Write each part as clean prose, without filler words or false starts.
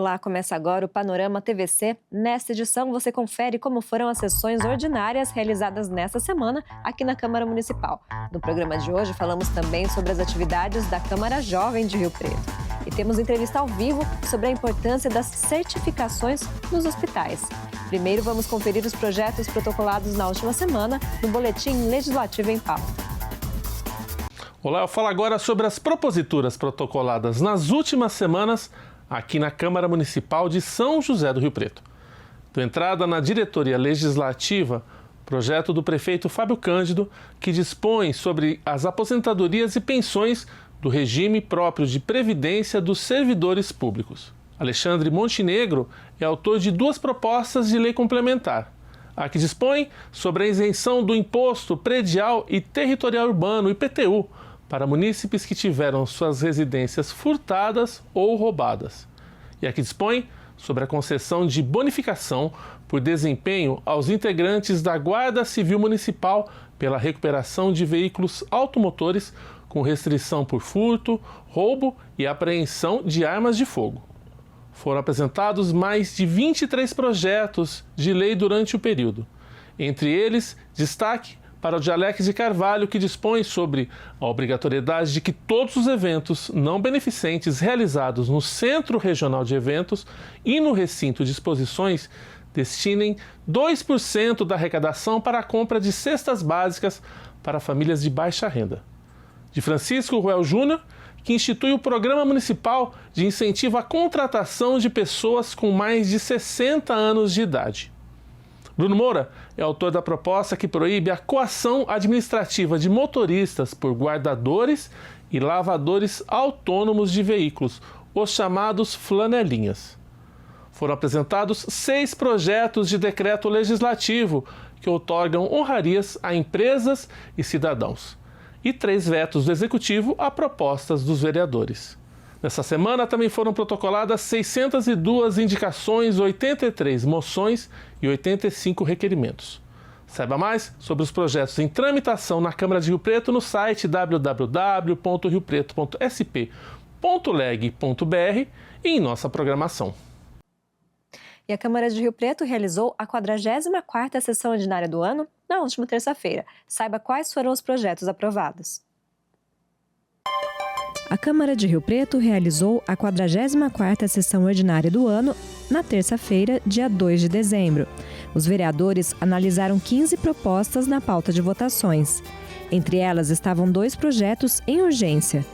Olá, começa agora o Panorama TVC. Nesta edição você confere como foram as sessões ordinárias realizadas nesta semana aqui na Câmara Municipal. No programa de hoje falamos também sobre as atividades da Câmara Jovem de Rio Preto. E temos entrevista ao vivo sobre a importância das certificações nos hospitais. Primeiro vamos conferir os projetos protocolados na última semana no Boletim Legislativo em Pauta. Olá, eu falo agora sobre as proposituras protocoladas nas últimas semanas aqui na Câmara Municipal de São José do Rio Preto. Deu entrada na diretoria legislativa, projeto do prefeito Fábio Cândido, que dispõe sobre as aposentadorias e pensões do regime próprio de previdência dos servidores públicos. Alexandre Montenegro é autor de duas propostas de lei complementar. A que dispõe sobre a isenção do Imposto Predial e Territorial Urbano, IPTU, para munícipes que tiveram suas residências furtadas ou roubadas. E a que dispõe sobre a concessão de bonificação por desempenho aos integrantes da Guarda Civil Municipal pela recuperação de veículos automotores com restrição por furto, roubo e apreensão de armas de fogo. Foram apresentados mais de 23 projetos de lei durante o período. Entre eles, destaque para o de Alex de Carvalho, que dispõe sobre a obrigatoriedade de que todos os eventos não beneficentes realizados no Centro Regional de Eventos e no recinto de exposições destinem 2% da arrecadação para a compra de cestas básicas para famílias de baixa renda. De Francisco Ruel Júnior, que institui o Programa Municipal de Incentivo à Contratação de Pessoas com mais de 60 anos de idade. Bruno Moura é autor da proposta que proíbe a coação administrativa de motoristas por guardadores e lavadores autônomos de veículos, os chamados flanelinhas. Foram apresentados 6 projetos de decreto legislativo que outorgam honrarias a empresas e cidadãos, e 3 vetos do Executivo a propostas dos vereadores. Nessa semana também foram protocoladas 602 indicações, 83 moções e 85 requerimentos. Saiba mais sobre os projetos em tramitação na Câmara de Rio Preto no site www.riopreto.sp.leg.br e em nossa programação. E a Câmara de Rio Preto realizou a 44ª sessão ordinária do ano na última terça-feira. Saiba quais foram os projetos aprovados. A Câmara de Rio Preto realizou a 44ª sessão ordinária do ano na terça-feira, dia 2 de dezembro. Os vereadores analisaram 15 propostas na pauta de votações. Entre elas estavam 2 projetos em urgência.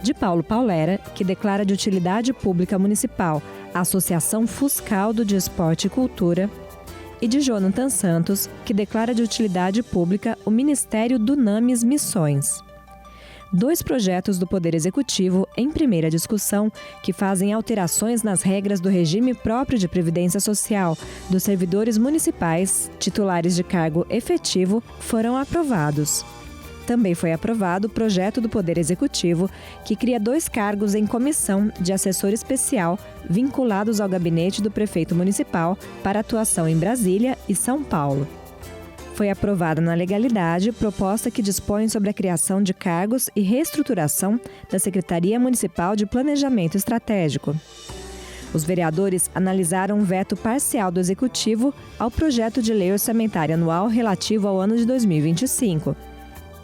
De Paulo Paulera, que declara de utilidade pública municipal a Associação Fuscaldo de Esporte e Cultura, e de Jonathan Santos, que declara de utilidade pública o Ministério do Names Missões. 2 projetos do Poder Executivo em primeira discussão que fazem alterações nas regras do regime próprio de previdência social dos servidores municipais titulares de cargo efetivo foram aprovados. Também foi aprovado o projeto do Poder Executivo que cria 2 cargos em comissão de assessor especial vinculados ao gabinete do prefeito municipal para atuação em Brasília e São Paulo. Foi aprovada na legalidade proposta que dispõe sobre a criação de cargos e reestruturação da Secretaria Municipal de Planejamento Estratégico. Os vereadores analisaram um veto parcial do Executivo ao projeto de lei orçamentária anual relativo ao ano de 2025.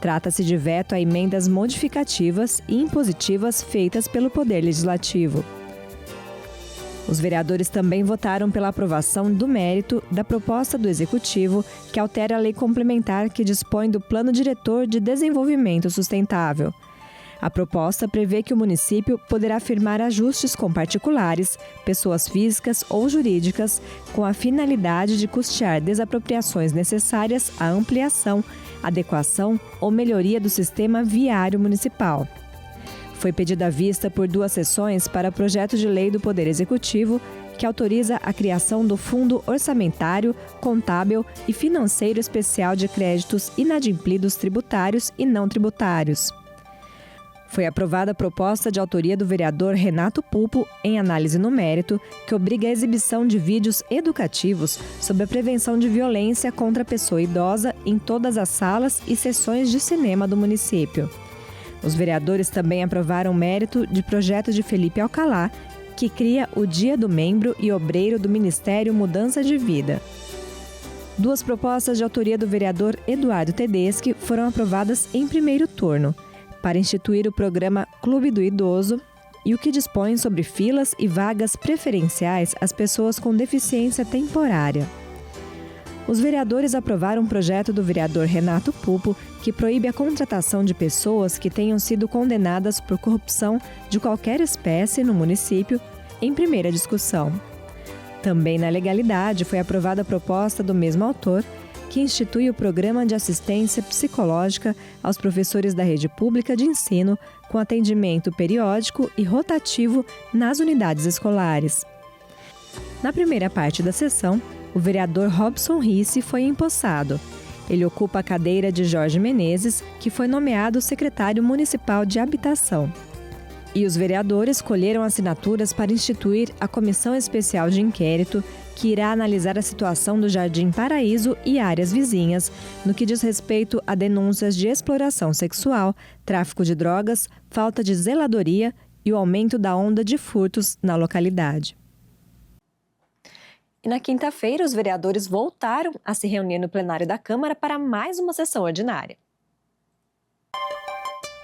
Trata-se de veto a emendas modificativas e impositivas feitas pelo Poder Legislativo. Os vereadores também votaram pela aprovação do mérito da proposta do Executivo que altera a lei complementar que dispõe do Plano Diretor de Desenvolvimento Sustentável. A proposta prevê que o município poderá firmar ajustes com particulares, pessoas físicas ou jurídicas, com a finalidade de custear desapropriações necessárias à ampliação, adequação ou melhoria do sistema viário municipal. Foi pedida vista por 2 sessões para o projeto de lei do Poder Executivo que autoriza a criação do Fundo Orçamentário, Contábil e Financeiro Especial de Créditos Inadimplidos Tributários e Não Tributários. Foi aprovada a proposta de autoria do vereador Renato Pulpo, em análise no mérito, que obriga a exibição de vídeos educativos sobre a prevenção de violência contra a pessoa idosa em todas as salas e sessões de cinema do município. Os vereadores também aprovaram o mérito de projeto de Felipe Alcalá, que que cria o Dia do Membro e Obreiro do Ministério Mudança de Vida. 2 propostas de autoria do vereador Eduardo Tedeschi foram aprovadas em primeiro turno, para instituir o programa Clube do Idoso e o que dispõe sobre filas e vagas preferenciais às pessoas com deficiência temporária. Os vereadores aprovaram um projeto do vereador Renato Pupo que proíbe a contratação de pessoas que tenham sido condenadas por corrupção de qualquer espécie no município, em primeira discussão. Também na legalidade foi aprovada a proposta do mesmo autor, que institui o programa de assistência psicológica aos professores da rede pública de ensino, com atendimento periódico e rotativo nas unidades escolares. Na primeira parte da sessão, o vereador Robson Risse foi empossado. Ele ocupa a cadeira de Jorge Menezes, que foi nomeado secretário municipal de habitação. E os vereadores colheram assinaturas para instituir a Comissão Especial de Inquérito, que irá analisar a situação do Jardim Paraíso e áreas vizinhas, no que diz respeito a denúncias de exploração sexual, tráfico de drogas, falta de zeladoria e o aumento da onda de furtos na localidade. E na quinta-feira, os vereadores voltaram a se reunir no plenário da Câmara para mais uma sessão ordinária.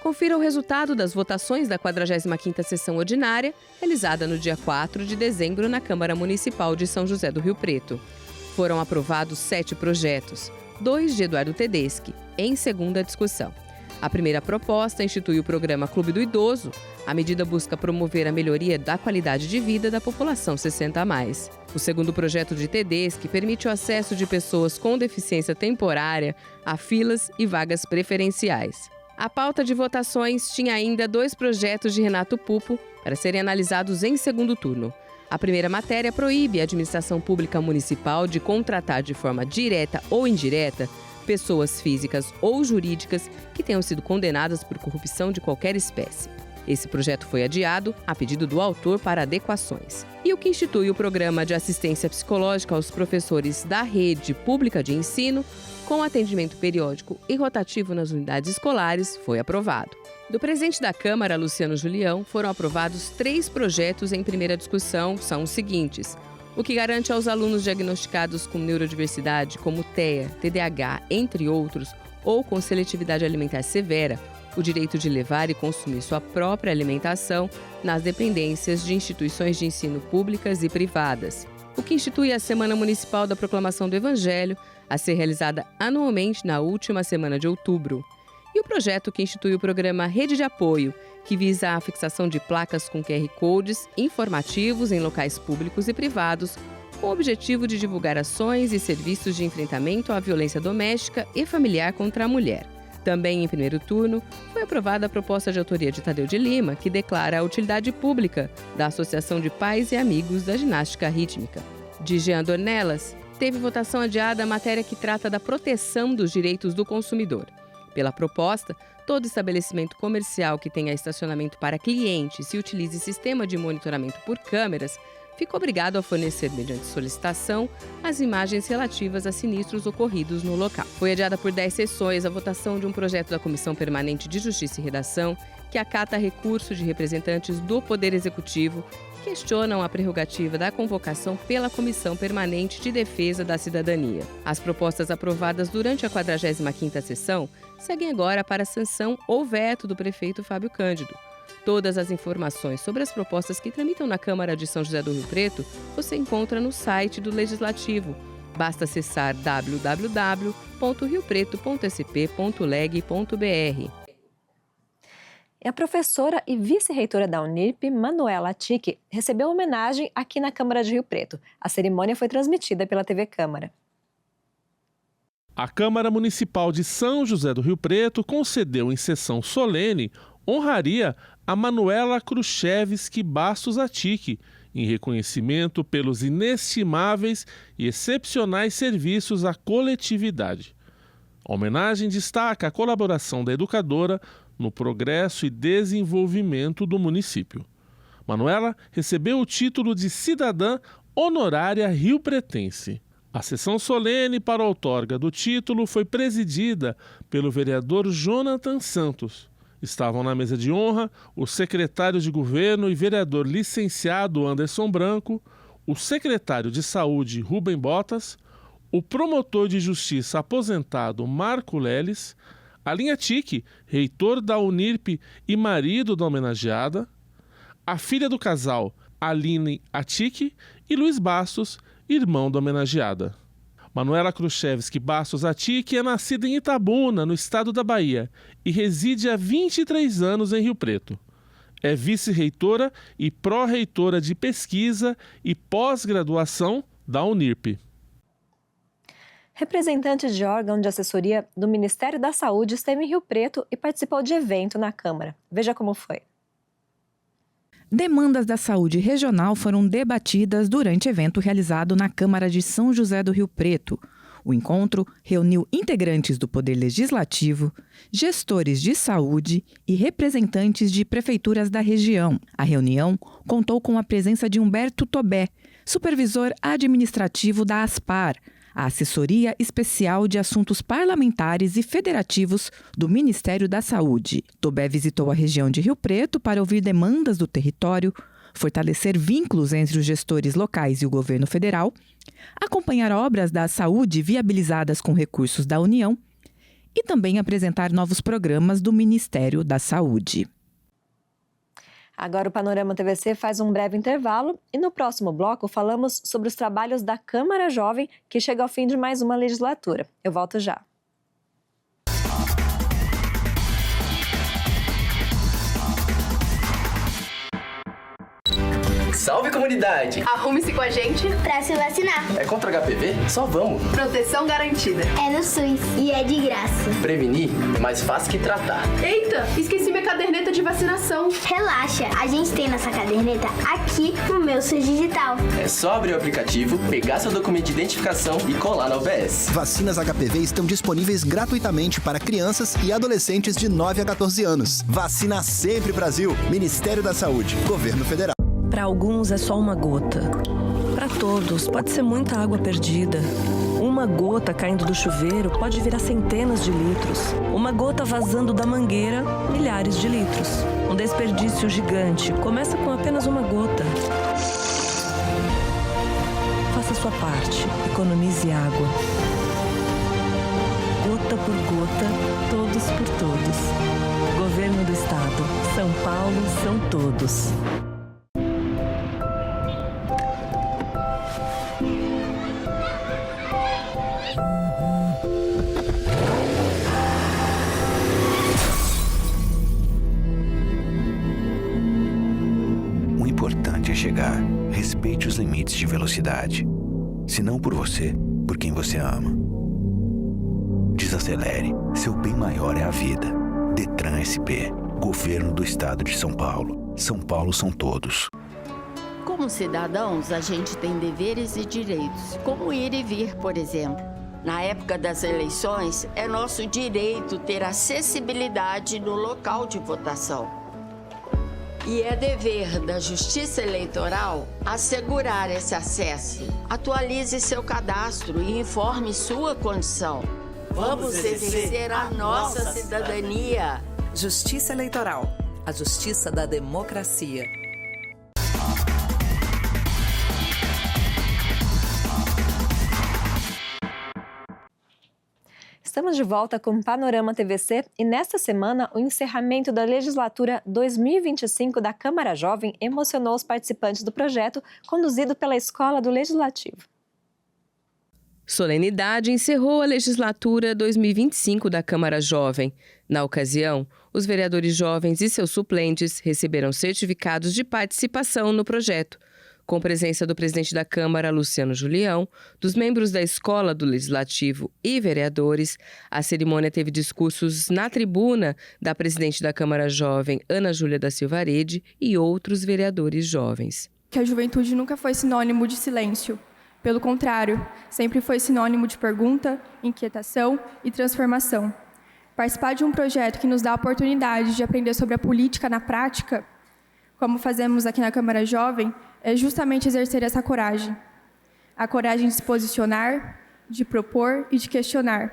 Confira o resultado das votações da 45ª Sessão Ordinária, realizada no dia 4 de dezembro na Câmara Municipal de São José do Rio Preto. Foram aprovados 7 projetos, 2 de Eduardo Tedeschi, em segunda discussão. A primeira proposta institui o programa Clube do Idoso. A medida busca promover a melhoria da qualidade de vida da população 60+. O segundo projeto de Tedeschi permite o acesso de pessoas com deficiência temporária a filas e vagas preferenciais. A pauta de votações tinha ainda 2 projetos de Renato Pupo para serem analisados em segundo turno. A primeira matéria proíbe a administração pública municipal de contratar de forma direta ou indireta pessoas físicas ou jurídicas que tenham sido condenadas por corrupção de qualquer espécie. Esse projeto foi adiado, a pedido do autor, para adequações. E o que institui o programa de assistência psicológica aos professores da rede pública de ensino, com atendimento periódico e rotativo nas unidades escolares, foi aprovado. Do presidente da Câmara, Luciano Julião, foram aprovados 3 projetos em primeira discussão, são os seguintes: o que garante aos alunos diagnosticados com neurodiversidade, como TEA, TDAH, entre outros, ou com seletividade alimentar severa, o direito de levar e consumir sua própria alimentação nas dependências de instituições de ensino públicas e privadas. O que institui a Semana Municipal da Proclamação do Evangelho, a ser realizada anualmente na última semana de outubro. E o projeto que institui o programa Rede de Apoio, que visa a fixação de placas com QR Codes informativos em locais públicos e privados, com o objetivo de divulgar ações e serviços de enfrentamento à violência doméstica e familiar contra a mulher. Também em primeiro turno, foi aprovada a proposta de autoria de Tadeu de Lima, que declara a utilidade pública da Associação de Pais e Amigos da Ginástica Rítmica. De Jean Dornelas, teve votação adiada a matéria que trata da proteção dos direitos do consumidor. Pela proposta, todo estabelecimento comercial que tenha estacionamento para clientes e utilize sistema de monitoramento por câmeras fica obrigado a fornecer, mediante solicitação, as imagens relativas a sinistros ocorridos no local. Foi adiada por 10 sessões a votação de um projeto da Comissão Permanente de Justiça e Redação que acata recurso de representantes do Poder Executivo que questionam a prerrogativa da convocação pela Comissão Permanente de Defesa da Cidadania. As propostas aprovadas durante a 45ª sessão seguem agora para a sanção ou veto do prefeito Fábio Cândido. Todas as informações sobre as propostas que tramitam na Câmara de São José do Rio Preto você encontra no site do Legislativo. Basta acessar www.riopreto.sp.leg.br. A professora e vice-reitora da Unirp, Manuela Tic, recebeu homenagem aqui na Câmara de Rio Preto. A cerimônia foi transmitida pela TV Câmara. A Câmara Municipal de São José do Rio Preto concedeu em sessão solene honraria a Manuela Khrushchevsky Bastos Atic, em reconhecimento pelos inestimáveis e excepcionais serviços à coletividade. A homenagem destaca a colaboração da educadora no progresso e desenvolvimento do município. Manuela recebeu o título de cidadã honorária riopretense. A sessão solene para a outorga do título foi presidida pelo vereador Jonathan Santos Estavam na mesa de honra o secretário de governo e vereador licenciado Anderson Branco, o secretário de saúde Rubem Botas, o promotor de justiça aposentado Marco Leles, Aline Atiki, reitor da Unirp e marido da homenageada, a filha do casal Aline Atiki e Luiz Bastos, irmão da homenageada. Manuela Khrushchevsky Bastos Atiki é nascida em Itabuna, no estado da Bahia, e reside há 23 anos em Rio Preto. É vice-reitora e pró-reitora de pesquisa e pós-graduação da Unirp. Representante de órgão de assessoria do Ministério da Saúde esteve em Rio Preto e participou de evento na Câmara. Veja como foi. Demandas da saúde regional foram debatidas durante evento realizado na Câmara de São José do Rio Preto. O encontro reuniu integrantes do Poder Legislativo, gestores de saúde e representantes de prefeituras da região. A reunião contou com a presença de Humberto Tobé, supervisor administrativo da ASPAR, a Assessoria Especial de Assuntos Parlamentares e Federativos do Ministério da Saúde. Tobé visitou a região de Rio Preto para ouvir demandas do território, fortalecer vínculos entre os gestores locais e o governo federal, acompanhar obras da saúde viabilizadas com recursos da União e também apresentar novos programas do Ministério da Saúde. Agora o Panorama TVC faz um breve intervalo e no próximo bloco falamos sobre os trabalhos da Câmara Jovem, que chega ao fim de mais uma legislatura. Eu volto já. Salve, comunidade! Arrume-se com a gente pra se vacinar. É contra HPV? Só vamos! Proteção garantida. É no SUS e é de graça. Prevenir é mais fácil que tratar. Eita, esqueci minha caderneta de vacinação. Relaxa, a gente tem nossa caderneta aqui no Meu SUS Digital. É só abrir o aplicativo, pegar seu documento de identificação e colar na UBS. Vacinas HPV estão disponíveis gratuitamente para crianças e adolescentes de 9 a 14 anos. Vacina Sempre Brasil. Ministério da Saúde. Governo Federal. Para alguns é só uma gota. Para todos, pode ser muita água perdida. Uma gota caindo do chuveiro pode virar centenas de litros. Uma gota vazando da mangueira, milhares de litros. Um desperdício gigante começa com apenas uma gota. Faça sua parte, economize água. Gota por gota, todos por todos. Governo do Estado. São Paulo são todos. O importante é chegar. Respeite os limites de velocidade. Se não por você, por quem você ama. Desacelere. Seu bem maior é a vida. Detran SP. Governo do Estado de São Paulo. São Paulo são todos. Como cidadãos, a gente tem deveres e direitos, como ir e vir, por exemplo. Na época das eleições, é nosso direito ter acessibilidade no local de votação. E é dever da Justiça Eleitoral assegurar esse acesso. Atualize seu cadastro e informe sua condição. Vamos exercer a nossa cidadania. Justiça Eleitoral, a justiça da democracia. Estamos de volta com o Panorama TVC e nesta semana o encerramento da legislatura 2025 da Câmara Jovem emocionou os participantes do projeto conduzido pela Escola do Legislativo. Solenidade encerrou a legislatura 2025 da Câmara Jovem. Na ocasião, os vereadores jovens e seus suplentes receberam certificados de participação no projeto, com presença do presidente da Câmara, Luciano Julião, dos membros da Escola do Legislativo e vereadores. A cerimônia teve discursos na tribuna da presidente da Câmara Jovem, Ana Júlia da Silva Arede, e outros vereadores jovens. Que a juventude nunca foi sinônimo de silêncio. Pelo contrário, sempre foi sinônimo de pergunta, inquietação e transformação. Participar de um projeto que nos dá a oportunidade de aprender sobre a política na prática, como fazemos aqui na Câmara Jovem, é justamente exercer essa coragem. A coragem de se posicionar, de propor e de questionar.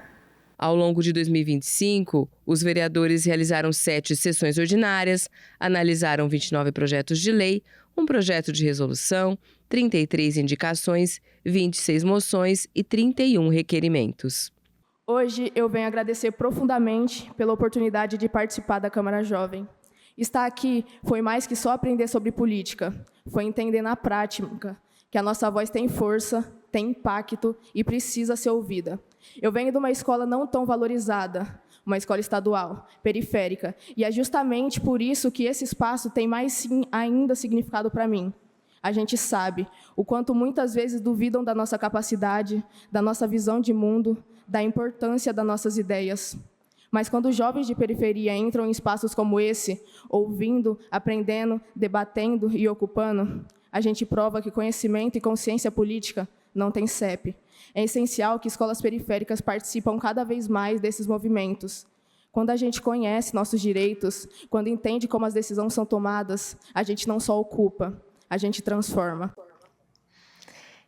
Ao longo de 2025, os vereadores realizaram 7 sessões ordinárias, analisaram 29 projetos de lei, um projeto de resolução, 33 indicações, 26 moções e 31 requerimentos. Hoje eu venho agradecer profundamente pela oportunidade de participar da Câmara Jovem. Estar aqui foi mais que só aprender sobre política, foi entender na prática que a nossa voz tem força, tem impacto e precisa ser ouvida. Eu venho de uma escola não tão valorizada, uma escola estadual, periférica, e é justamente por isso que esse espaço tem mais ainda significado para mim. A gente sabe o quanto muitas vezes duvidam da nossa capacidade, da nossa visão de mundo, da importância das nossas ideias. Mas quando os jovens de periferia entram em espaços como esse, ouvindo, aprendendo, debatendo e ocupando, a gente prova que conhecimento e consciência política não tem CEP. É essencial que escolas periféricas participam cada vez mais desses movimentos. Quando a gente conhece nossos direitos, quando entende como as decisões são tomadas, a gente não só ocupa, a gente transforma.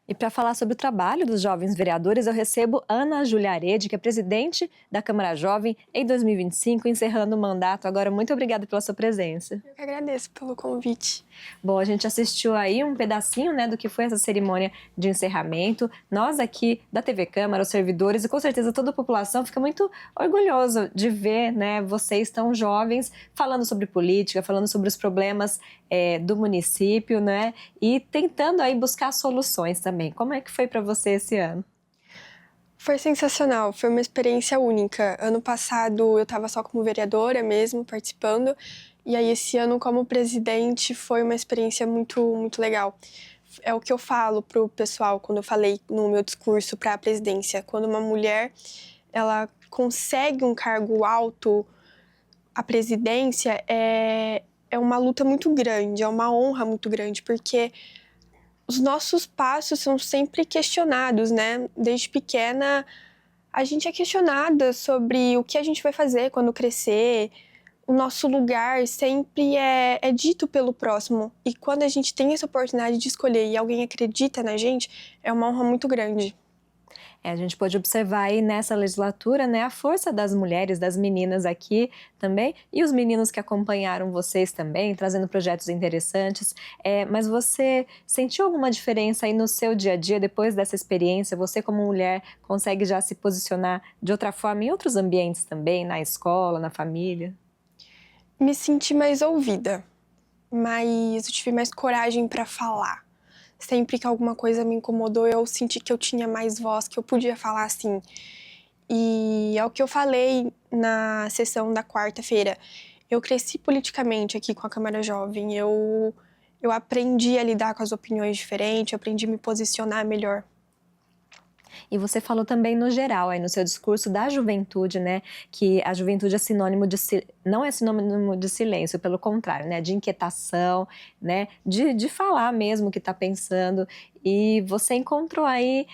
E para falar sobre o trabalho dos jovens vereadores, eu recebo Ana Júlia Arede, que é presidente da Câmara Jovem em 2025, encerrando o mandato. Agora, muito obrigada pela sua presença. Eu que agradeço pelo convite. Bom, a gente assistiu aí um pedacinho, né, do que foi essa cerimônia de encerramento. Nós aqui da TV Câmara, os servidores e com certeza toda a população fica muito orgulhoso de ver, né, vocês tão jovens falando sobre política, falando sobre os problemas do município, né, e tentando aí buscar soluções também. Como é que foi para você esse ano? Foi sensacional, foi uma experiência única. Ano passado eu estava só como vereadora mesmo, participando, e aí esse ano como presidente foi uma experiência muito legal. É o que eu falo pro pessoal quando eu falei no meu discurso para a presidência. Quando uma mulher ela consegue um cargo alto, a presidência é uma luta muito grande, é uma honra muito grande, porque os nossos passos são sempre questionados, né? Desde pequena, a gente é questionada sobre o que a gente vai fazer quando crescer. O nosso lugar sempre é dito pelo próximo. E quando a gente tem essa oportunidade de escolher e alguém acredita na gente, é uma honra muito grande. A gente pode observar aí nessa legislatura, né, a força das mulheres, das meninas aqui também, e os meninos que acompanharam vocês também, trazendo projetos interessantes. Mas você sentiu alguma diferença aí no seu dia a dia, depois dessa experiência? Você como mulher consegue já se posicionar de outra forma em outros ambientes também, na escola, na família? Me senti mais ouvida, mas eu tive mais coragem para falar. Sempre que alguma coisa me incomodou, eu senti que eu tinha mais voz, que eu podia falar assim. E é o que eu falei na sessão da quarta-feira. Eu cresci politicamente aqui com a Câmara Jovem. Eu aprendi a lidar com as opiniões diferentes, eu aprendi a me posicionar melhor. E você falou também no geral, aí no seu discurso da juventude, né, que a juventude é sinônimo não é sinônimo de silêncio, pelo contrário, né, de inquietação, né, de falar mesmo o que está pensando. E você encontrou aí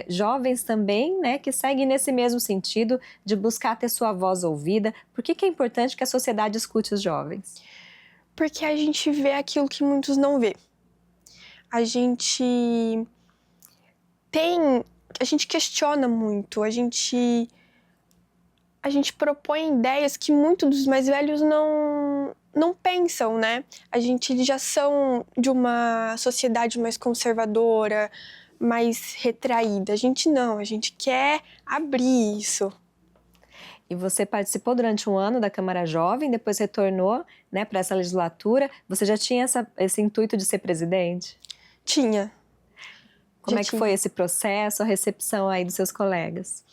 jovens também, né, que seguem nesse mesmo sentido de buscar ter sua voz ouvida. Por que é importante que a sociedade escute os jovens? Porque a gente vê aquilo que muitos não vê. A gente questiona muito, a gente propõe ideias que muitos dos mais velhos não pensam, né? Eles já são de uma sociedade mais conservadora, mais retraída. A gente não, a gente quer abrir isso. E você participou durante um ano da Câmara Jovem, depois retornou, né, para essa legislatura. Você já tinha esse intuito de ser presidente? Tinha. Como é que foi esse processo, a recepção aí dos seus colegas?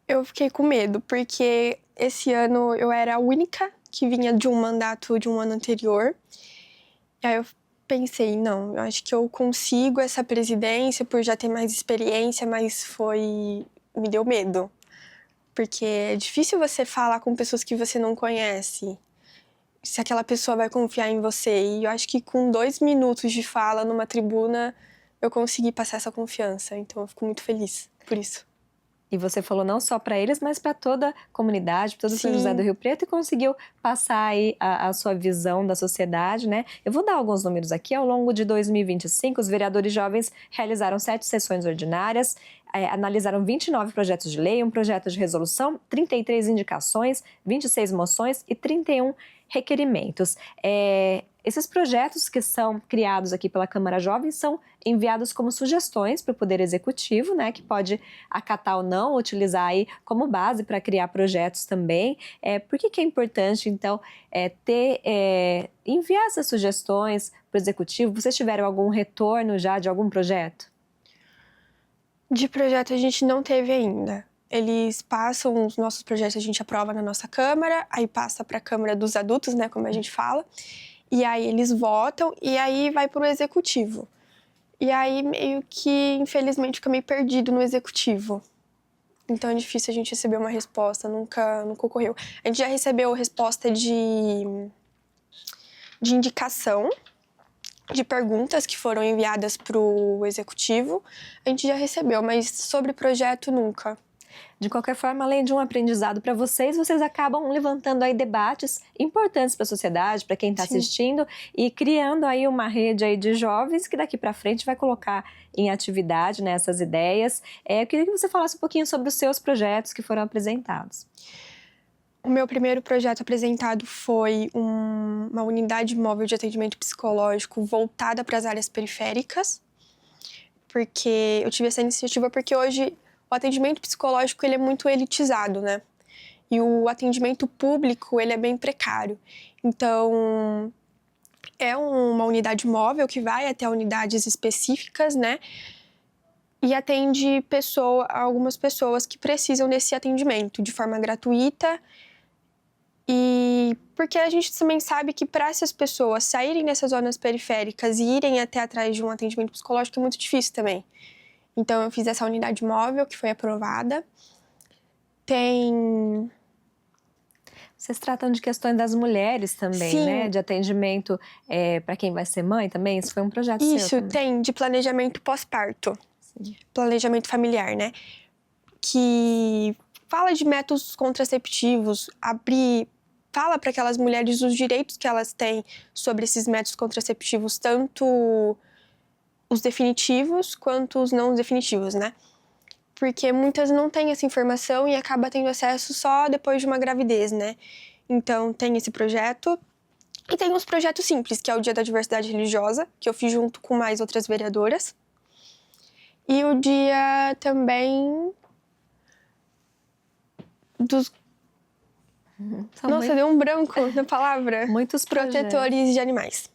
Eu fiquei com medo, porque esse ano eu era a única que vinha de um mandato de um ano anterior. E aí eu pensei, não, eu acho que eu consigo essa presidência por já ter mais experiência, mas me deu medo. Porque é difícil você falar com pessoas que você não conhece, se aquela pessoa vai confiar em você. E eu acho que com 2 minutos de fala numa tribuna, eu consegui passar essa confiança. Então eu fico muito feliz por isso. E você falou não só para eles, mas para toda a comunidade, para todo São José do Rio Preto, e conseguiu passar aí a sua visão da sociedade, né? Eu vou dar alguns números aqui. Ao longo de 2025, os vereadores jovens realizaram 7 sessões ordinárias, analisaram 29 projetos de lei, um projeto de resolução, 33 indicações, 26 moções e 31 requerimentos. Esses projetos que são criados aqui pela Câmara Jovem são enviados como sugestões para o Poder Executivo, né, que pode acatar ou não, utilizar aí como base para criar projetos também. Por que é importante, então, enviar essas sugestões para o Executivo? Vocês tiveram algum retorno já de algum projeto? De projeto a gente não teve ainda. Eles passam os nossos projetos, a gente aprova na nossa Câmara, aí passa para a Câmara dos Adultos, né, como a gente fala. E aí eles votam e aí vai para o Executivo. E aí meio que, infelizmente, fica meio perdido no Executivo. Então é difícil a gente receber uma resposta, nunca ocorreu. A gente já recebeu resposta de indicação, de perguntas que foram enviadas para o Executivo. A gente já recebeu, mas sobre projeto, nunca. De qualquer forma, além de um aprendizado para vocês, vocês acabam levantando aí debates importantes para a sociedade, para quem está assistindo, e criando aí uma rede aí de jovens que daqui para frente vai colocar em atividade, né, essas ideias. Eu queria que você falasse um pouquinho sobre os seus projetos que foram apresentados. O meu primeiro projeto apresentado foi uma unidade móvel de atendimento psicológico voltada para as áreas periféricas, porque eu tive essa iniciativa porque hoje o atendimento psicológico ele é muito elitizado, né? E o atendimento público ele é bem precário. Então, é uma unidade móvel que vai até unidades específicas, né? E atende algumas pessoas que precisam desse atendimento de forma gratuita. E porque a gente também sabe que para essas pessoas saírem dessas zonas periféricas e irem até atrás de um atendimento psicológico é muito difícil também. Então, eu fiz essa unidade móvel que foi aprovada. Vocês tratam de questões das mulheres também, né? De atendimento para quem vai ser mãe também? Isso foi um projeto seu Isso, também. tem de planejamento pós-parto. Planejamento familiar, né? Que fala de métodos contraceptivos, fala para aquelas mulheres os direitos que elas têm sobre esses métodos contraceptivos, tanto os definitivos quanto os não definitivos, né? Porque muitas não têm essa informação e acabam tendo acesso só depois de uma gravidez, né? Então, tem esse projeto. E tem uns projetos simples, que é o Dia da Diversidade Religiosa, que eu fiz junto com mais outras vereadoras. E o dia também dos... Nossa, deu um branco na palavra. Muitos protetores de animais.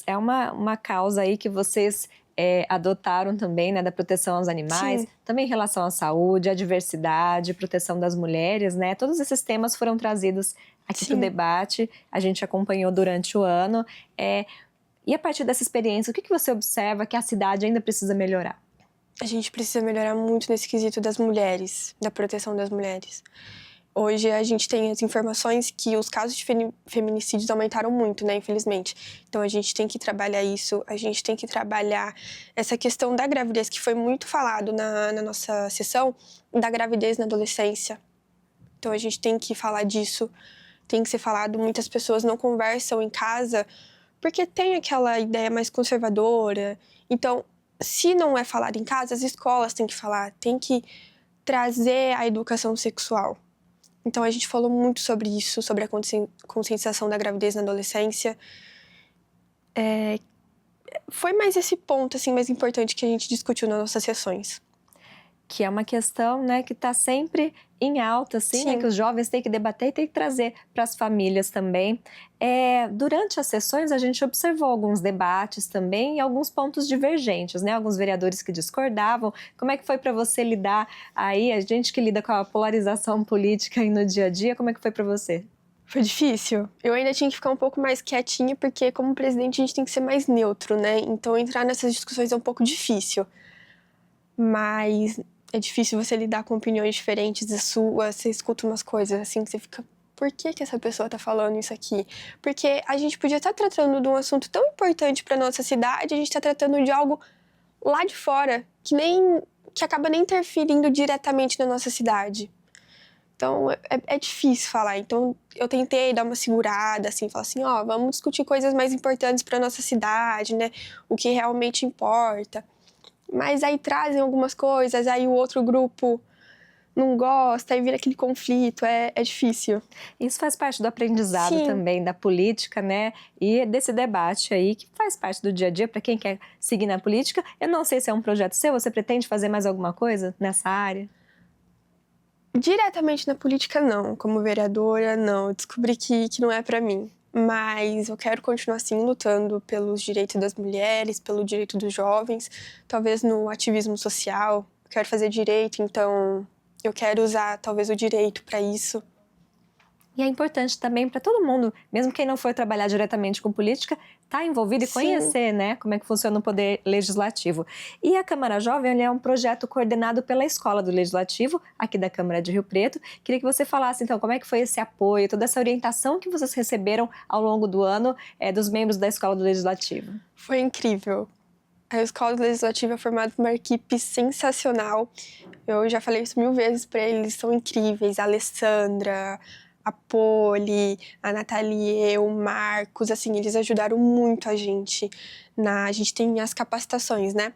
É uma causa aí que vocês adotaram também, né, da proteção aos animais, Sim. Também em relação à saúde, à diversidade, proteção das mulheres, né? Todos esses temas foram trazidos aqui para o debate, a gente acompanhou durante o ano. E a partir dessa experiência, o que você observa que a cidade ainda precisa melhorar? A gente precisa melhorar muito nesse quesito das mulheres, da proteção das mulheres. Hoje a gente tem as informações que os casos de feminicídios aumentaram muito, né, infelizmente. Então a gente tem que trabalhar isso, a gente tem que trabalhar essa questão da gravidez, que foi muito falado na nossa sessão, da gravidez na adolescência. Então a gente tem que falar disso, tem que ser falado. Muitas pessoas não conversam em casa porque tem aquela ideia mais conservadora. Então, se não é falado em casa, as escolas têm que falar, tem que trazer a educação sexual. Então, a gente falou muito sobre isso, sobre a conscientização da gravidez na adolescência. Foi mais esse ponto, assim, mais importante que a gente discutiu nas nossas sessões. Que é uma questão, né, que está sempre em alta, assim, né, que os jovens têm que debater e têm que trazer para as famílias também. Durante as sessões, a gente observou alguns debates também e alguns pontos divergentes, né, alguns vereadores que discordavam. Como é que foi para você lidar aí, a gente que lida com a polarização política aí no dia a dia, como é que foi para você? Foi difícil. Eu ainda tinha que ficar um pouco mais quietinha, porque como presidente a gente tem que ser mais neutro, né, então entrar nessas discussões é um pouco difícil. Mas é difícil você lidar com opiniões diferentes da sua, você escuta umas coisas assim que você fica, por que essa pessoa tá falando isso aqui? Porque a gente podia estar tratando de um assunto tão importante pra nossa cidade, a gente tá tratando de algo lá de fora, que que acaba nem interferindo diretamente na nossa cidade. Então, é difícil falar. Então, eu tentei dar uma segurada, assim, falar assim, vamos discutir coisas mais importantes para nossa cidade, né? O que realmente importa. Mas aí trazem algumas coisas, aí o outro grupo não gosta, aí vira aquele conflito, é difícil. Isso faz parte do aprendizado também, da política, né? E desse debate aí, que faz parte do dia a dia para quem quer seguir na política. Eu não sei se é um projeto seu, você pretende fazer mais alguma coisa nessa área? Diretamente na política, não. Como vereadora, não. Eu descobri que não é para mim. Mas eu quero continuar, sim, lutando pelos direitos das mulheres, pelo direito dos jovens, talvez no ativismo social. Eu quero fazer direito, então eu quero usar, talvez, o direito para isso. E é importante também para todo mundo, mesmo quem não for trabalhar diretamente com política, estar envolvido e conhecer, né, como é que funciona o poder legislativo. E a Câmara Jovem é um projeto coordenado pela Escola do Legislativo, aqui da Câmara de Rio Preto. Queria que você falasse, então, como é que foi esse apoio, toda essa orientação que vocês receberam ao longo do ano dos membros da Escola do Legislativo. Foi incrível. A Escola do Legislativo é formada por uma equipe sensacional. Eu já falei isso 1000 vezes para eles, são incríveis. A Alessandra, a Poli, a Nathalie, o Marcos, assim, eles ajudaram muito a gente. A gente tem as capacitações, né?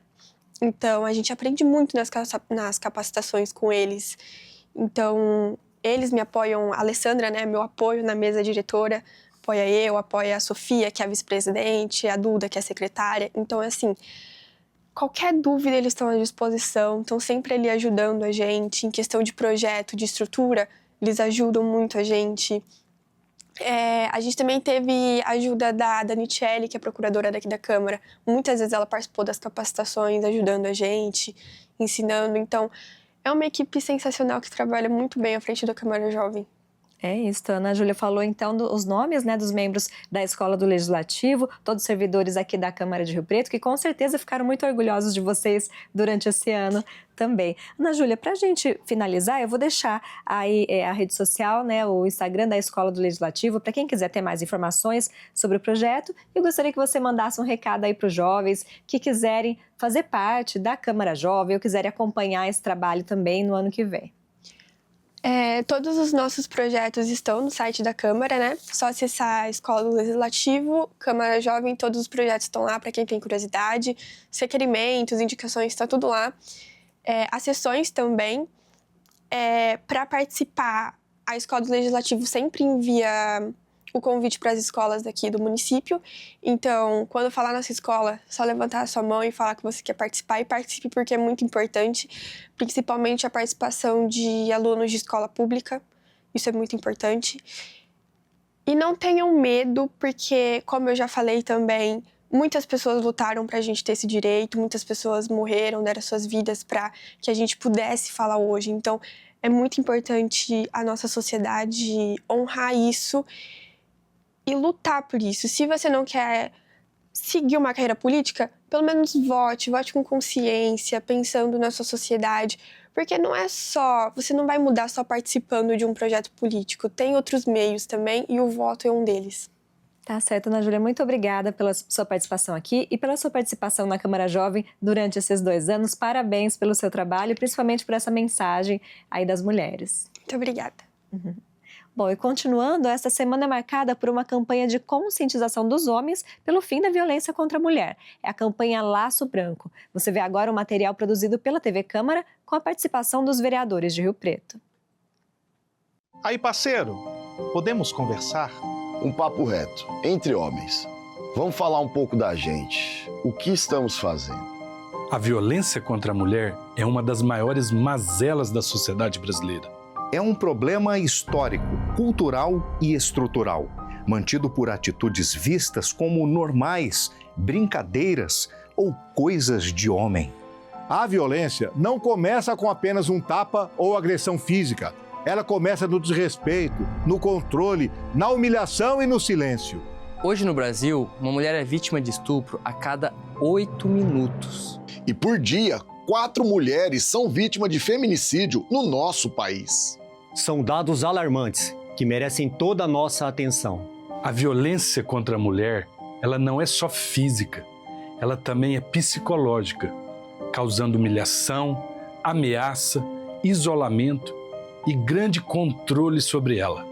Então, a gente aprende muito nas capacitações com eles. Então, eles me apoiam, a Alessandra, né, meu apoio na mesa diretora, apoia a Sofia, que é a vice-presidente, a Duda, que é a secretária. Então, assim, qualquer dúvida eles estão à disposição, estão sempre ali ajudando a gente, em questão de projeto, de estrutura, eles ajudam muito a gente. A gente também teve a ajuda da Danichelle, que é procuradora daqui da Câmara. Muitas vezes ela participou das capacitações, ajudando a gente, ensinando. Então, é uma equipe sensacional que trabalha muito bem à frente da Câmara Jovem. É isso, a Ana Júlia falou então os nomes, né, dos membros da Escola do Legislativo, todos os servidores aqui da Câmara de Rio Preto, que com certeza ficaram muito orgulhosos de vocês durante esse ano também. Ana Júlia, para a gente finalizar, eu vou deixar aí a rede social, né, o Instagram da Escola do Legislativo, para quem quiser ter mais informações sobre o projeto. Eu gostaria que você mandasse um recado aí para os jovens que quiserem fazer parte da Câmara Jovem ou quiserem acompanhar esse trabalho também no ano que vem. Todos os nossos projetos estão no site da Câmara, né? Só acessar a Escola do Legislativo, Câmara Jovem, todos os projetos estão lá para quem tem curiosidade. Os requerimentos, indicações, está tudo lá. As sessões também. Para participar, a Escola do Legislativo sempre envia o convite para as escolas daqui do município. Então, quando falar nossa escola, é só levantar a sua mão e falar que você quer participar. E participe porque é muito importante, principalmente a participação de alunos de escola pública. Isso é muito importante. E não tenham medo, porque, como eu já falei também, muitas pessoas lutaram para a gente ter esse direito, muitas pessoas morreram, deram suas vidas para que a gente pudesse falar hoje. Então, é muito importante a nossa sociedade honrar isso e lutar por isso. Se você não quer seguir uma carreira política, pelo menos vote com consciência, pensando na sua sociedade, porque não é só, você não vai mudar só participando de um projeto político, tem outros meios também e o voto é um deles. Tá certo, Ana Júlia, muito obrigada pela sua participação aqui e pela sua participação na Câmara Jovem durante esses 2 anos. Parabéns pelo seu trabalho e principalmente por essa mensagem aí das mulheres. Muito obrigada. Bom, e continuando, esta semana é marcada por uma campanha de conscientização dos homens pelo fim da violência contra a mulher. É a campanha Laço Branco. Você vê agora um material produzido pela TV Câmara com a participação dos vereadores de Rio Preto. Aí, parceiro, podemos conversar? Um papo reto, entre homens. Vamos falar um pouco da gente. O que estamos fazendo? A violência contra a mulher é uma das maiores mazelas da sociedade brasileira. É um problema histórico, cultural e estrutural, mantido por atitudes vistas como normais, brincadeiras ou coisas de homem. A violência não começa com apenas um tapa ou agressão física. Ela começa no desrespeito, no controle, na humilhação e no silêncio. Hoje no Brasil, uma mulher é vítima de estupro a cada 8 minutos. E por dia, 4 mulheres são vítimas de feminicídio no nosso país. São dados alarmantes que merecem toda a nossa atenção. A violência contra a mulher, ela não é só física, ela também é psicológica, causando humilhação, ameaça, isolamento e grande controle sobre ela.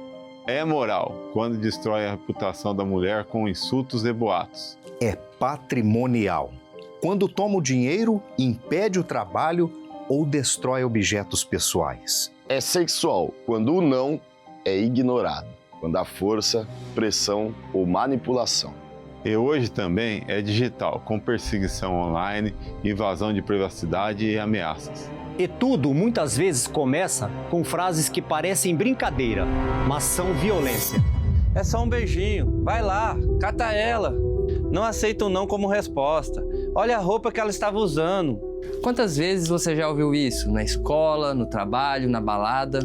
É moral quando destrói a reputação da mulher com insultos e boatos. É patrimonial quando toma o dinheiro, impede o trabalho ou destrói objetos pessoais. É sexual quando o não é ignorado, quando há força, pressão ou manipulação. E hoje também é digital, com perseguição online, invasão de privacidade e ameaças. E tudo, muitas vezes, começa com frases que parecem brincadeira, mas são violência. É só um beijinho, vai lá, cata ela. Não aceita o não como resposta. Olha a roupa que ela estava usando. Quantas vezes você já ouviu isso? Na escola, no trabalho, na balada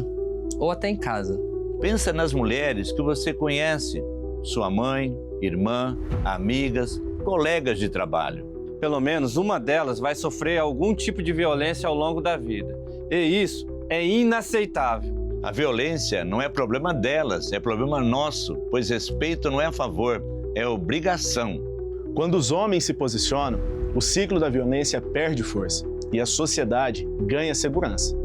ou até em casa? Pensa nas mulheres que você conhece, sua mãe, irmã, amigas, colegas de trabalho. Pelo menos uma delas vai sofrer algum tipo de violência ao longo da vida. E isso é inaceitável. A violência não é problema delas, é problema nosso, pois respeito não é a favor, é obrigação. Quando os homens se posicionam, o ciclo da violência perde força e a sociedade ganha segurança.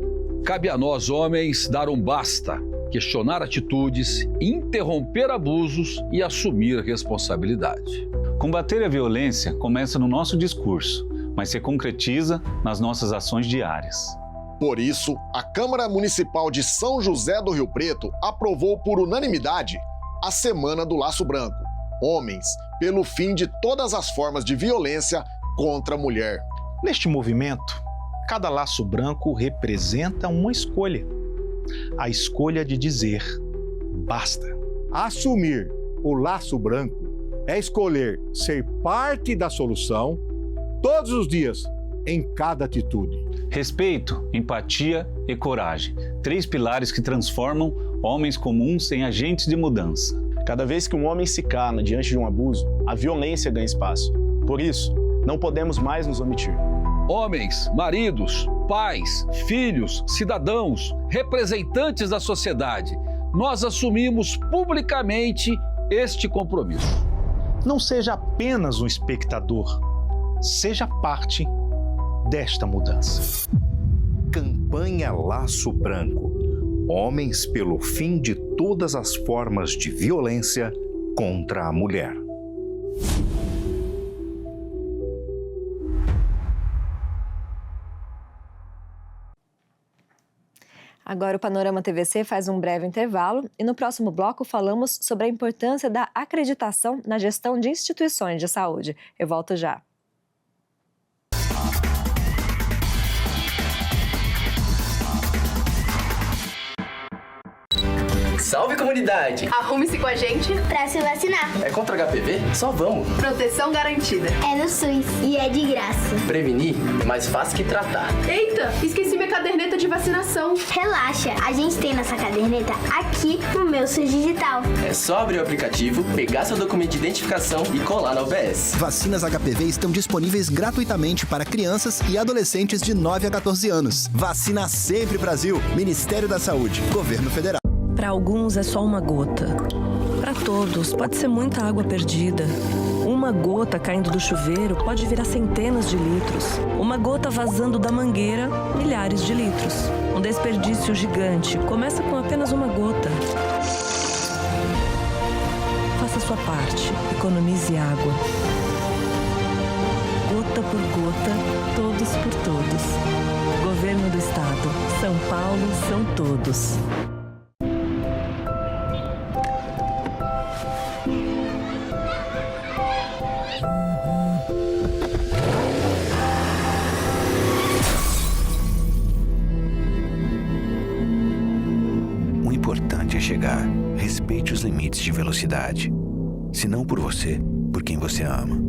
Cabe a nós, homens, dar um basta, questionar atitudes, interromper abusos e assumir responsabilidade. Combater a violência começa no nosso discurso, mas se concretiza nas nossas ações diárias. Por isso, a Câmara Municipal de São José do Rio Preto aprovou por unanimidade a Semana do Laço Branco. Homens, pelo fim de todas as formas de violência contra a mulher. Neste movimento, cada laço branco representa uma escolha. A escolha de dizer basta. Assumir o laço branco é escolher ser parte da solução todos os dias, em cada atitude. Respeito, empatia e coragem. 3 pilares que transformam homens comuns em agentes de mudança. Cada vez que um homem se cala diante de um abuso, a violência ganha espaço. Por isso, não podemos mais nos omitir. Homens, maridos, pais, filhos, cidadãos, representantes da sociedade, nós assumimos publicamente este compromisso. Não seja apenas um espectador, seja parte desta mudança. Campanha Laço Branco. Homens pelo fim de todas as formas de violência contra a mulher. Agora o Panorama TVC faz um breve intervalo e no próximo bloco falamos sobre a importância da acreditação na gestão de instituições de saúde. Eu volto já. Salve, comunidade! Arrume-se com a gente pra se vacinar. É contra HPV? Só vamos! Proteção garantida. É no SUS e é de graça. Prevenir é mais fácil que tratar. Eita, esqueci minha caderneta de vacinação. Relaxa, a gente tem nossa caderneta aqui no Meu SUS Digital. É só abrir o aplicativo, pegar seu documento de identificação e colar na UBS. Vacinas HPV estão disponíveis gratuitamente para crianças e adolescentes de 9 a 14 anos. Vacina Sempre Brasil, Ministério da Saúde, Governo Federal. Para alguns é só uma gota. Para todos, pode ser muita água perdida. Uma gota caindo do chuveiro pode virar centenas de litros. Uma gota vazando da mangueira, milhares de litros. Um desperdício gigante começa com apenas uma gota. Faça a sua parte. Economize água. Gota por gota, todos por todos. Governo do Estado. São Paulo são todos. O importante é chegar. Respeite os limites de velocidade. Se não por você, por quem você ama.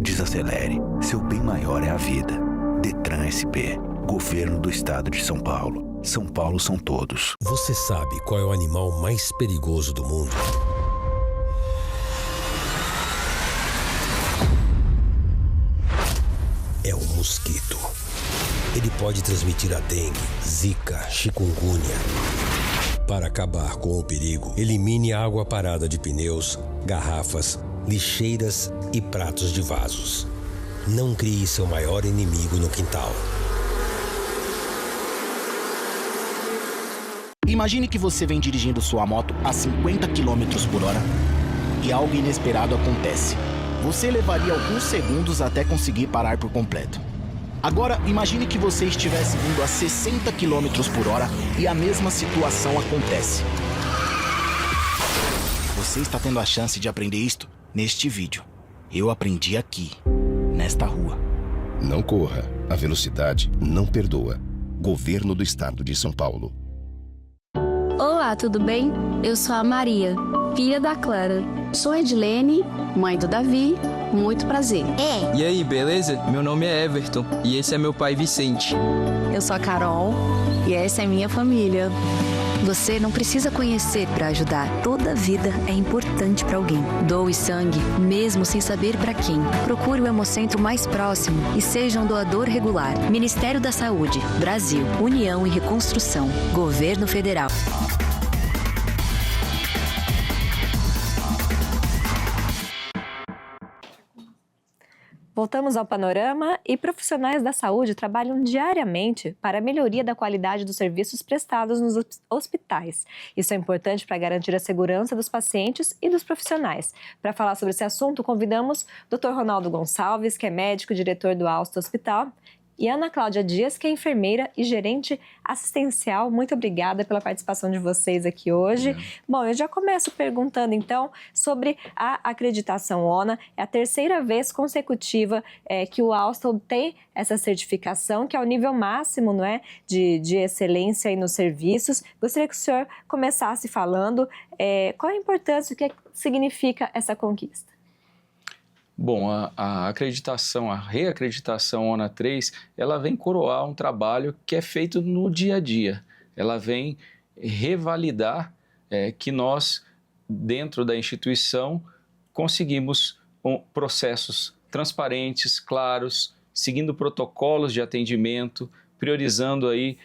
Desacelere. Seu bem maior é a vida. Detran SP. Governo do Estado de São Paulo. São Paulo são todos. Você sabe qual é o animal mais perigoso do mundo? É o mosquito. Ele pode transmitir a dengue, zika, chikungunya. Para acabar com o perigo, elimine a água parada de pneus, garrafas, lixeiras e pratos de vasos. Não crie seu maior inimigo no quintal. Imagine que você vem dirigindo sua moto a 50 km por hora e algo inesperado acontece. Você levaria alguns segundos até conseguir parar por completo. Agora, imagine que você estivesse indo a 60 km por hora e a mesma situação acontece. Você está tendo a chance de aprender isto neste vídeo. Eu aprendi aqui, nesta rua. Não corra. A velocidade não perdoa. Governo do Estado de São Paulo. Olá, tudo bem? Eu sou a Maria, filha da Clara. Sou a Edilene, mãe do Davi. Muito prazer. E aí, beleza? Meu nome é Everton e esse é meu pai Vicente. Eu sou a Carol e essa é minha família. Você não precisa conhecer para ajudar. Toda vida é importante para alguém. Doe sangue, mesmo sem saber para quem. Procure o Hemocentro mais próximo e seja um doador regular. Ministério da Saúde, Brasil, União e Reconstrução, Governo Federal. Voltamos ao panorama e profissionais da saúde trabalham diariamente para a melhoria da qualidade dos serviços prestados nos hospitais. Isso é importante para garantir a segurança dos pacientes e dos profissionais. Para falar sobre esse assunto, convidamos o Dr. Ronaldo Gonçalves, que é médico e diretor do Alsto Hospital, e Ana Cláudia Dias, que é enfermeira e gerente assistencial. Muito obrigada pela participação de vocês aqui hoje. Bom, eu já começo perguntando, então, sobre a acreditação ONA. É a terceira vez consecutiva que o Alstom tem essa certificação, que é o nível máximo, não é, de excelência aí nos serviços. Gostaria que o senhor começasse falando qual a importância, o que significa essa conquista. Bom, a acreditação, a reacreditação ONA 3, ela vem coroar um trabalho que é feito no dia a dia. Ela vem revalidar que nós, dentro da instituição, conseguimos processos transparentes, claros, seguindo protocolos de atendimento, priorizando aí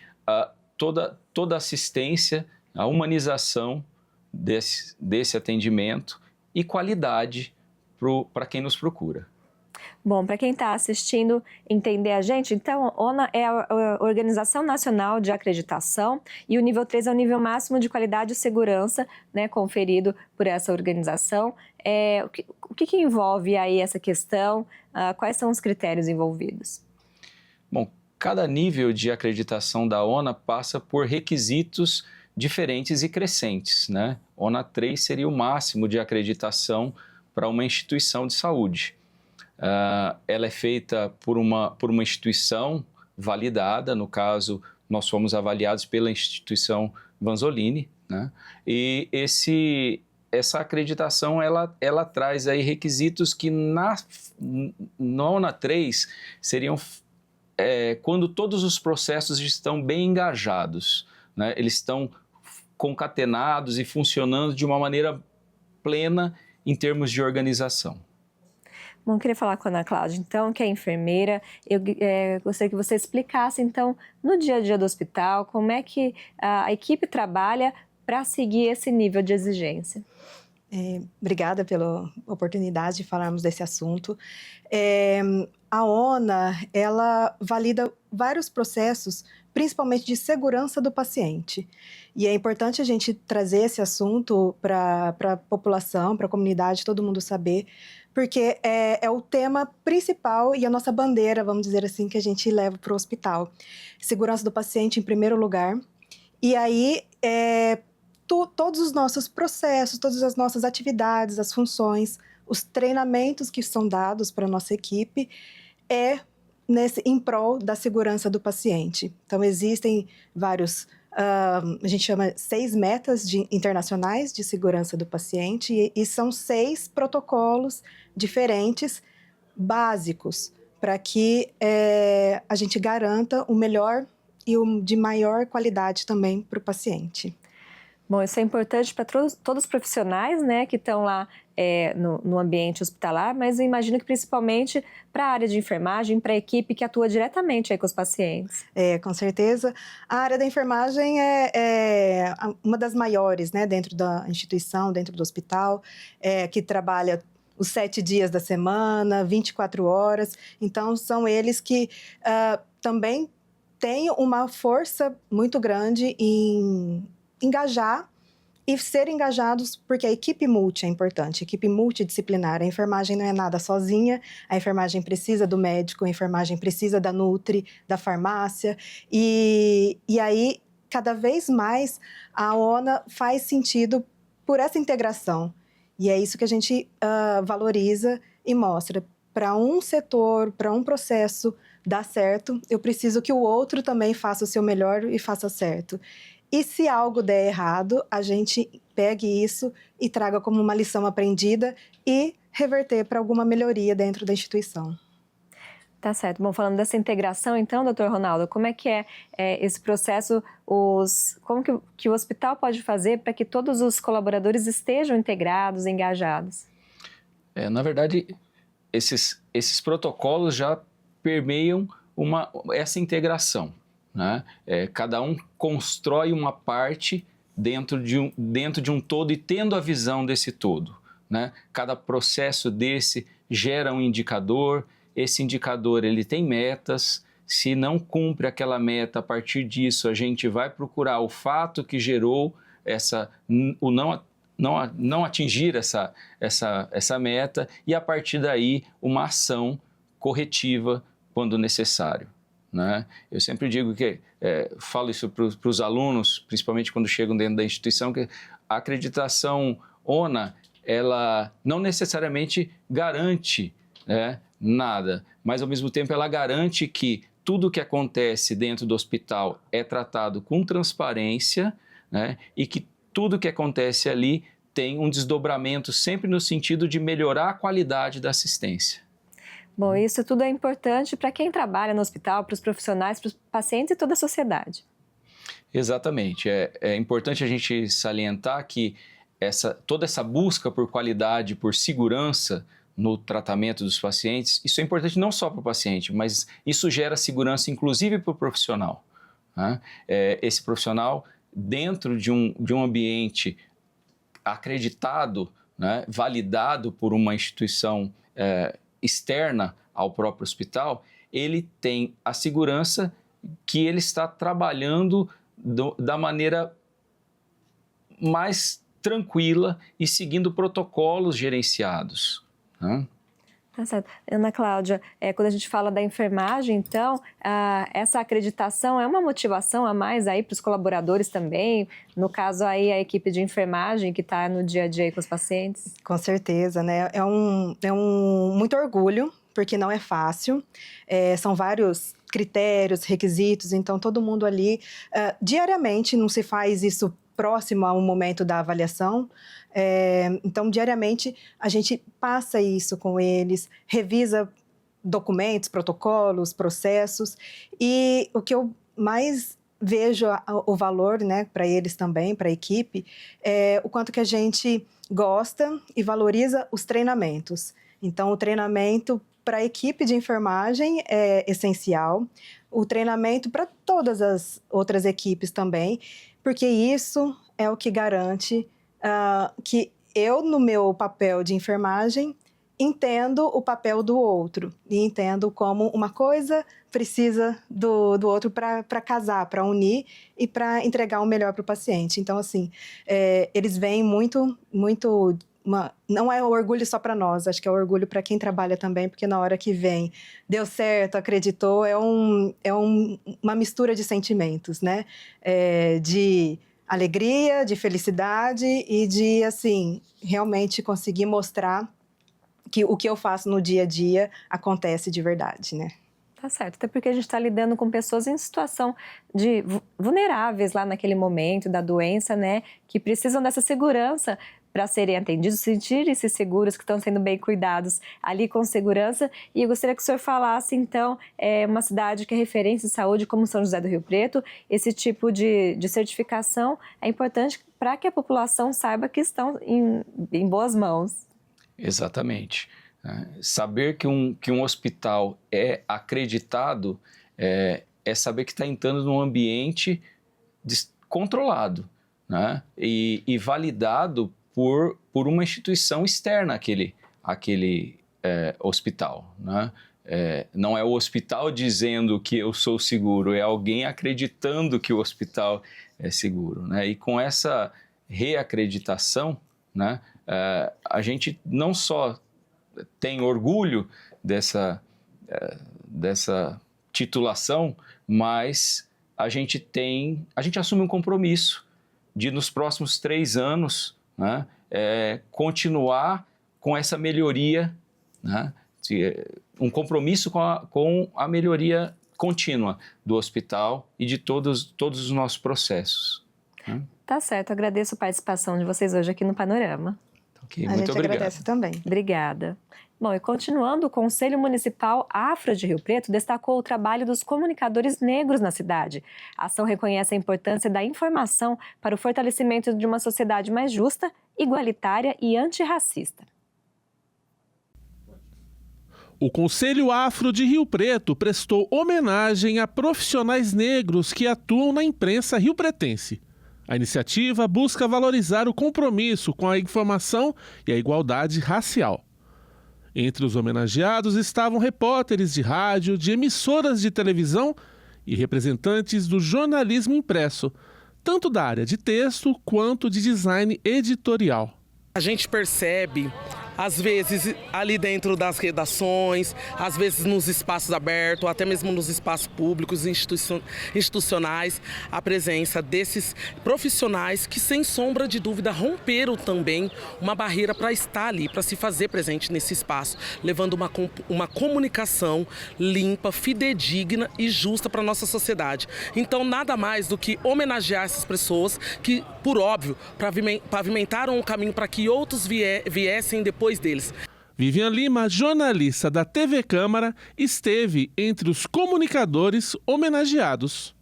toda a assistência, a humanização desse atendimento e qualidade para quem nos procura. Bom, para quem está assistindo entender a gente, então, ONA é a Organização Nacional de Acreditação e o nível 3 é o nível máximo de qualidade e segurança, né, conferido por essa organização. O que envolve aí essa questão? Quais são os critérios envolvidos? Bom, cada nível de acreditação da ONA passa por requisitos diferentes e crescentes, né? ONA 3 seria o máximo de acreditação para uma instituição de saúde. Ela é feita por uma instituição validada, no caso, nós fomos avaliados pela instituição Vanzolini, né? E essa acreditação, ela traz aí requisitos que na ONA 3 seriam quando todos os processos estão bem engajados, né? Eles estão concatenados e funcionando de uma maneira plena em termos de organização. Bom, eu queria falar com a Ana Cláudia, então, que é enfermeira. Eu gostaria que você explicasse, então, no dia a dia do hospital, como é que a equipe trabalha para seguir esse nível de exigência. Obrigada pela oportunidade de falarmos desse assunto. A ONA, ela valida vários processos, principalmente de segurança do paciente. E é importante a gente trazer esse assunto para a população, para a comunidade, todo mundo saber, porque é o tema principal e a nossa bandeira, vamos dizer assim, que a gente leva para o hospital. Segurança do paciente em primeiro lugar. E aí, todos os nossos processos, todas as nossas atividades, as funções, os treinamentos que são dados para a nossa equipe em prol da segurança do paciente. Então, existem vários, a gente chama 6 metas internacionais de segurança do paciente e são 6 protocolos diferentes, básicos, para que a gente garanta o melhor e o de maior qualidade também para o paciente. Bom, isso é importante para todos os profissionais, né, que estão lá no ambiente hospitalar, mas eu imagino que principalmente para a área de enfermagem, para a equipe que atua diretamente aí com os pacientes. Com certeza. A área da enfermagem é uma das maiores, né, dentro da instituição, dentro do hospital, que trabalha os 7 dias da semana, 24 horas. Então, são eles que também têm uma força muito grande em engajar e ser engajados, porque a equipe multi é importante, a equipe multidisciplinar. A enfermagem não é nada sozinha, a enfermagem precisa do médico, a enfermagem precisa da nutri, da farmácia, e aí, cada vez mais, a ONA faz sentido por essa integração. E é isso que a gente valoriza e mostra. Para um setor, para um processo dar certo, eu preciso que o outro também faça o seu melhor e faça certo. E se algo der errado, a gente pegue isso e traga como uma lição aprendida e reverter para alguma melhoria dentro da instituição. Tá certo. Bom, falando dessa integração, então, doutor Ronaldo, como é que é esse processo, como que o hospital pode fazer para que todos os colaboradores estejam integrados, engajados? Na verdade, esses protocolos já permeiam essa integração, né? Cada um constrói uma parte dentro de um todo e tendo a visão desse todo, né? Cada processo desse gera um indicador, esse indicador ele tem metas, se não cumpre aquela meta, a partir disso a gente vai procurar o fato que gerou não atingir essa meta e a partir daí uma ação corretiva quando necessário, né? Eu sempre digo que, falo isso para os alunos, principalmente quando chegam dentro da instituição, que a acreditação ONA, ela não necessariamente garante, né, nada, mas ao mesmo tempo ela garante que tudo o que acontece dentro do hospital é tratado com transparência, né, e que tudo que acontece ali tem um desdobramento sempre no sentido de melhorar a qualidade da assistência. Bom, isso tudo é importante para quem trabalha no hospital, para os profissionais, para os pacientes e toda a sociedade. Exatamente. É importante a gente salientar que toda essa busca por qualidade, por segurança no tratamento dos pacientes, isso é importante não só para o paciente, mas isso gera segurança inclusive para o profissional, né? Esse profissional, dentro de um ambiente acreditado, né, validado por uma instituição externa ao próprio hospital, ele tem a segurança que ele está trabalhando da maneira mais tranquila e seguindo protocolos gerenciados, né? Tá certo. Ana Cláudia, quando a gente fala da enfermagem, então, essa acreditação é uma motivação a mais aí para os colaboradores também? No caso aí, a equipe de enfermagem que está no dia a dia aí com os pacientes? Com certeza, né? É um muito orgulho, porque não é fácil. São vários critérios, requisitos, então todo mundo ali, diariamente, não se faz isso próximo ao momento da avaliação. Então, diariamente, a gente passa isso com eles, revisa documentos, protocolos, processos, e o que eu mais vejo o valor, né, para eles também, para a equipe, é o quanto que a gente gosta e valoriza os treinamentos. Então, o treinamento para a equipe de enfermagem é essencial, o treinamento para todas as outras equipes também, porque isso é o que garante que eu, no meu papel de enfermagem, entendo o papel do outro e entendo como uma coisa precisa do outro para casar, para unir e para entregar o melhor para o paciente. Então, assim, eles veem muito... não é orgulho só para nós, acho que é orgulho para quem trabalha também, porque na hora que vem, deu certo, acreditou, uma mistura de sentimentos, né? De alegria, de felicidade e de, assim, realmente conseguir mostrar que o que eu faço no dia a dia acontece de verdade, né? Tá certo, até porque a gente está lidando com pessoas em situação de vulneráveis lá naquele momento da doença, né? Que precisam dessa segurança para serem atendidos, sentirem-se seguros, que estão sendo bem cuidados ali com segurança. E eu gostaria que o senhor falasse, então, uma cidade que é referência em saúde, como São José do Rio Preto, esse tipo de certificação é importante para que a população saiba que estão em boas mãos. Exatamente. Saber que um hospital é acreditado é saber que está entrando num ambiente controlado, né? E validado por uma instituição externa àquele hospital, né? Não é o hospital dizendo que eu sou seguro, é alguém acreditando que o hospital seguro, né? E com essa reacreditação, né, a gente não só tem orgulho dessa titulação, mas a gente assume um compromisso de, nos próximos 3 anos, né, continuar com essa melhoria, né, um compromisso com a melhoria contínua do hospital e de todos os nossos processos. Né? Tá certo, agradeço a participação de vocês hoje aqui no Panorama. Okay, muito obrigado. Agradece também. Obrigada. Bom, e continuando, o Conselho Municipal Afro de Rio Preto destacou o trabalho dos comunicadores negros na cidade. A ação reconhece a importância da informação para o fortalecimento de uma sociedade mais justa, igualitária e antirracista. O Conselho Afro de Rio Preto prestou homenagem a profissionais negros que atuam na imprensa riopretense. A iniciativa busca valorizar o compromisso com a informação e a igualdade racial. Entre os homenageados estavam repórteres de rádio, de emissoras de televisão e representantes do jornalismo impresso, tanto da área de texto quanto de design editorial. A gente percebe, às vezes, ali dentro das redações, às vezes nos espaços abertos, até mesmo nos espaços públicos, institucionais, a presença desses profissionais que, sem sombra de dúvida, romperam também uma barreira para estar ali, para se fazer presente nesse espaço, levando uma comunicação limpa, fidedigna e justa para a nossa sociedade. Então, nada mais do que homenagear essas pessoas que, por óbvio, pavimentaram o caminho para que outros viessem depois deles. Vivian Lima, jornalista da TV Câmara, esteve entre os comunicadores homenageados.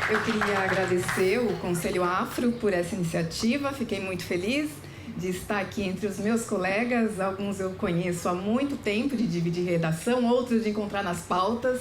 Eu queria agradecer o Conselho Afro por essa iniciativa, fiquei muito feliz de estar aqui entre os meus colegas, alguns eu conheço há muito tempo, de dividir redação, outros de encontrar nas pautas.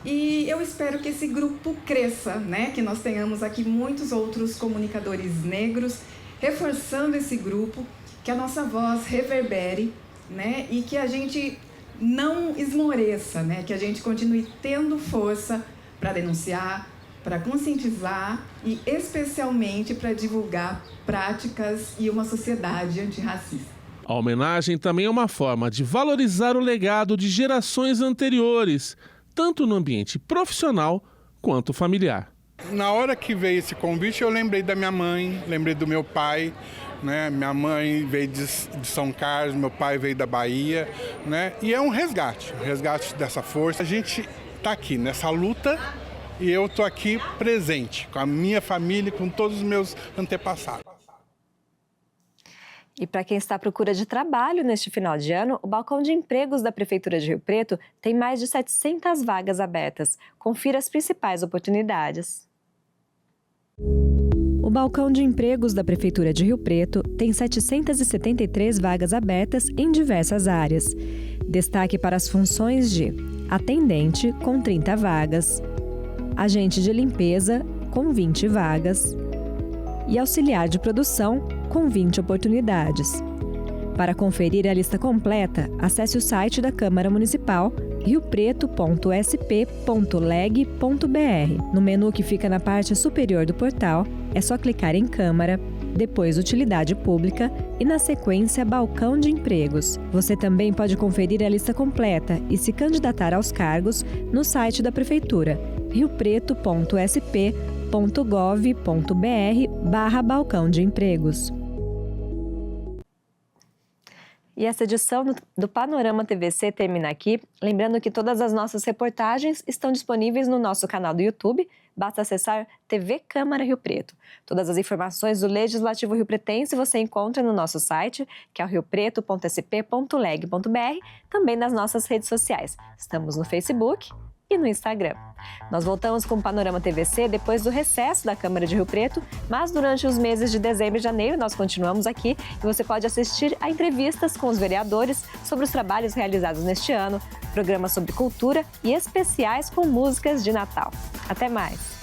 E eu espero que esse grupo cresça, né? Que nós tenhamos aqui muitos outros comunicadores negros, reforçando esse grupo, que a nossa voz reverbere, né? E que a gente não esmoreça, né? Que a gente continue tendo força para denunciar, para conscientizar e especialmente para divulgar práticas e uma sociedade antirracista. A homenagem também é uma forma de valorizar o legado de gerações anteriores, tanto no ambiente profissional quanto familiar. Na hora que veio esse convite, eu lembrei da minha mãe, lembrei do meu pai, né? Minha mãe veio de São Carlos, meu pai veio da Bahia, né? E é um resgate dessa força. A gente está aqui nessa luta e eu estou aqui presente com a minha família, com todos os meus antepassados. E para quem está à procura de trabalho neste final de ano, o balcão de empregos da Prefeitura de Rio Preto tem mais de 700 vagas abertas. Confira as principais oportunidades. O balcão de empregos da Prefeitura de Rio Preto tem 773 vagas abertas em diversas áreas. Destaque para as funções de atendente, com 30 vagas, agente de limpeza, com 20 vagas, e auxiliar de produção, com 20 oportunidades. Para conferir a lista completa, acesse o site da Câmara Municipal, riopreto.sp.leg.br. No menu que fica na parte superior do portal, é só clicar em Câmara, depois Utilidade Pública e, na sequência, Balcão de Empregos. Você também pode conferir a lista completa e se candidatar aos cargos no site da Prefeitura, riopreto.sp.gov.br/balcão de empregos. E essa edição do Panorama TVC termina aqui. Lembrando que todas as nossas reportagens estão disponíveis no nosso canal do YouTube. Basta acessar TV Câmara Rio Preto. Todas as informações do Legislativo Riopretense você encontra no nosso site, que é o riopreto.sp.leg.br, também nas nossas redes sociais. Estamos no Facebook e no Instagram. Nós voltamos com o Panorama TVC depois do recesso da Câmara de Rio Preto, mas durante os meses de dezembro e janeiro nós continuamos aqui e você pode assistir a entrevistas com os vereadores sobre os trabalhos realizados neste ano, programas sobre cultura e especiais com músicas de Natal. Até mais!